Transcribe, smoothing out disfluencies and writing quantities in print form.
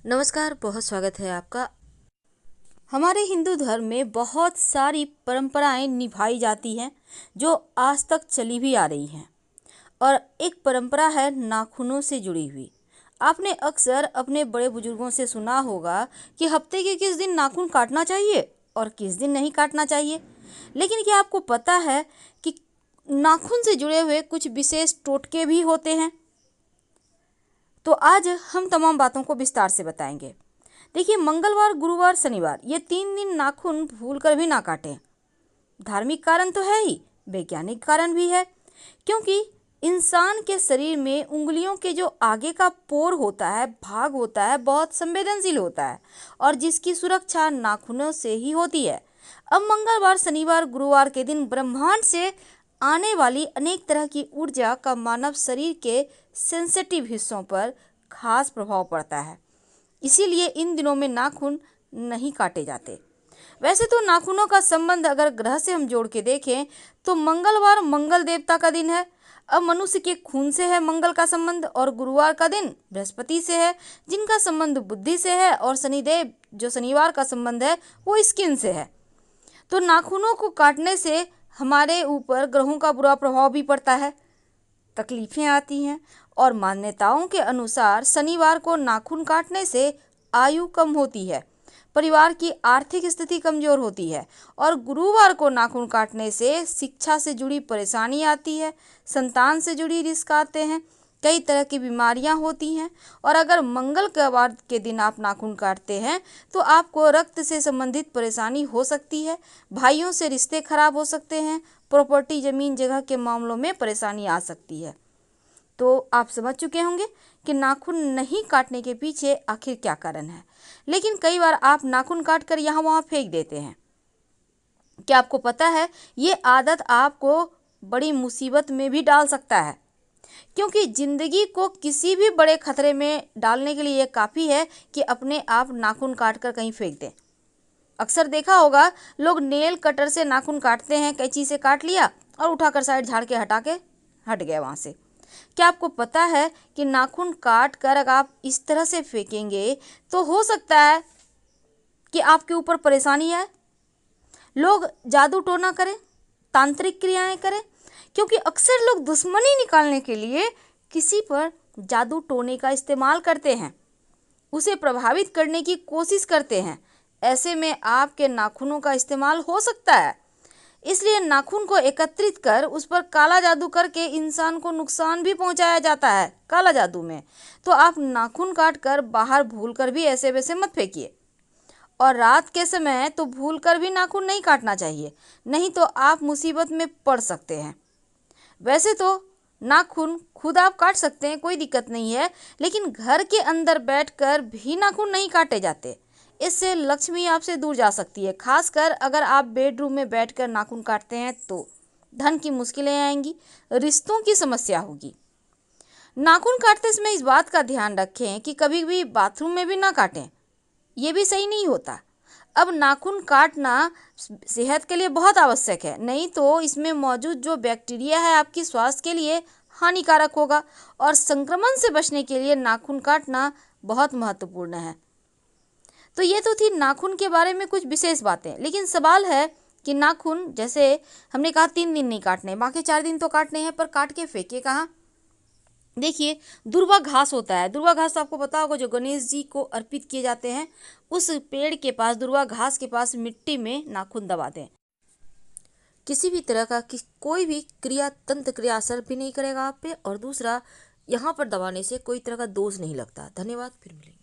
नमस्कार, बहुत स्वागत है आपका। हमारे हिंदू धर्म में बहुत सारी परंपराएं निभाई जाती हैं जो आज तक चली भी आ रही हैं। और एक परंपरा है नाखूनों से जुड़ी हुई। आपने अक्सर अपने बड़े बुजुर्गों से सुना होगा कि हफ्ते के किस दिन नाखून काटना चाहिए और किस दिन नहीं काटना चाहिए। लेकिन क्या आपको पता है कि नाखून से जुड़े हुए कुछ विशेष टोटके भी होते हैं? तो आज हम तमाम बातों को विस्तार से बताएंगे। देखिए, मंगलवार, गुरुवार, शनिवार ये 3 दिन नाखून भूलकर भी ना काटें। धार्मिक कारण तो है ही, वैज्ञानिक कारण भी है, क्योंकि इंसान के शरीर में उंगलियों के जो आगे का पोर होता है, भाग होता है, बहुत संवेदनशील होता है और जिसकी सुरक्षा नाखूनों से ही होती है। अब मंगलवार, शनिवार, गुरुवार के दिन ब्रह्मांड से आने वाली अनेक तरह की ऊर्जा का मानव शरीर के सेंसिटिव हिस्सों पर खास प्रभाव पड़ता है। इसीलिए इन दिनों में नाखून नहीं काटे जाते। वैसे तो नाखूनों का संबंध अगर ग्रह से हम जोड़ के देखें तो मंगलवार मंगल देवता का दिन है। अब मनुष्य के खून से है मंगल का संबंध, और गुरुवार का दिन बृहस्पति से है जिनका संबंध बुद्धि से है, और शनिदेव जो शनिवार का संबंध है वो स्किन से है। तो नाखूनों को काटने से हमारे ऊपर ग्रहों का बुरा प्रभाव भी पड़ता है, तकलीफें आती हैं। और मान्यताओं के अनुसार शनिवार को नाखून काटने से आयु कम होती है, परिवार की आर्थिक स्थिति कमजोर होती है, और गुरुवार को नाखून काटने से शिक्षा से जुड़ी परेशानी आती है, संतान से जुड़ी रिस्क आते हैं, कई तरह की बीमारियां होती हैं। और अगर मंगलवार के दिन आप नाखून काटते हैं तो आपको रक्त से संबंधित परेशानी हो सकती है, भाइयों से रिश्ते खराब हो सकते हैं, प्रॉपर्टी, जमीन जगह के मामलों में परेशानी आ सकती है। तो आप समझ चुके होंगे कि नाखून नहीं काटने के पीछे आखिर क्या कारण है। लेकिन कई बार आप नाखून काट कर यहाँ वहाँ फेंक देते हैं। क्या आपको पता है ये आदत आपको बड़ी मुसीबत में भी डाल सकता है, क्योंकि जिंदगी को किसी भी बड़े खतरे में डालने के लिए ये काफ़ी है कि अपने आप नाखून काट कर कहीं फेंक दें। अक्सर देखा होगा लोग नेल कटर से नाखून काटते हैं, कैंची से काट लिया और उठाकर साइड झाड़ के हटा के हट गया वहाँ से। क्या आपको पता है कि नाखून काट कर अगर आप इस तरह से फेंकेंगे तो हो सकता है कि आपके ऊपर परेशानी आए, लोग जादू टोना करें, तांत्रिक क्रियाएं करें, क्योंकि अक्सर लोग दुश्मनी निकालने के लिए किसी पर जादू टोने का इस्तेमाल करते हैं, उसे प्रभावित करने की कोशिश करते हैं। ऐसे में आपके नाखूनों का इस्तेमाल हो सकता है। इसलिए नाखून को एकत्रित कर उस पर काला जादू करके इंसान को नुकसान भी पहुंचाया जाता है काला जादू में। तो आप नाखून काट कर बाहर भूल कर भी ऐसे वैसे मत फेंकिए, और रात के समय तो भूल कर भी नाखून नहीं काटना चाहिए, नहीं तो आप मुसीबत में पड़ सकते हैं। वैसे तो नाखून खुद आप काट सकते हैं, कोई दिक्कत नहीं है, लेकिन घर के अंदर बैठकर भी नाखून नहीं काटे जाते। इससे लक्ष्मी आपसे दूर जा सकती है। खासकर अगर आप बेडरूम में बैठकर नाखून काटते हैं तो धन की मुश्किलें आएंगी, रिश्तों की समस्या होगी। नाखून काटते समय इस बात का ध्यान रखें कि कभी भी बाथरूम में भी ना काटें, ये भी सही नहीं होता। अब नाखून काटना सेहत के लिए बहुत आवश्यक है, नहीं तो इसमें मौजूद जो बैक्टीरिया है आपकी स्वास्थ्य के लिए हानिकारक होगा, और संक्रमण से बचने के लिए नाखून काटना बहुत महत्वपूर्ण है। तो ये तो थी नाखून के बारे में कुछ विशेष बातें। लेकिन सवाल है कि नाखून, जैसे हमने कहा 3 दिन नहीं काटने, बाकी 4 दिन तो काटने हैं, पर काट के फेंके कहाँ? देखिए, दुर्वा घास होता है। दुर्वा घास तो आपको पता होगा, जो गणेश जी को अर्पित किए जाते हैं। उस पेड़ के पास, दुर्वा घास के पास मिट्टी में नाखून दबा दें। किसी भी तरह का कोई भी क्रिया, तंत्र क्रिया असर भी नहीं करेगा आप पे, और दूसरा यहाँ पर दबाने से कोई तरह का दोष नहीं लगता। धन्यवाद, फिर मिलेंगे।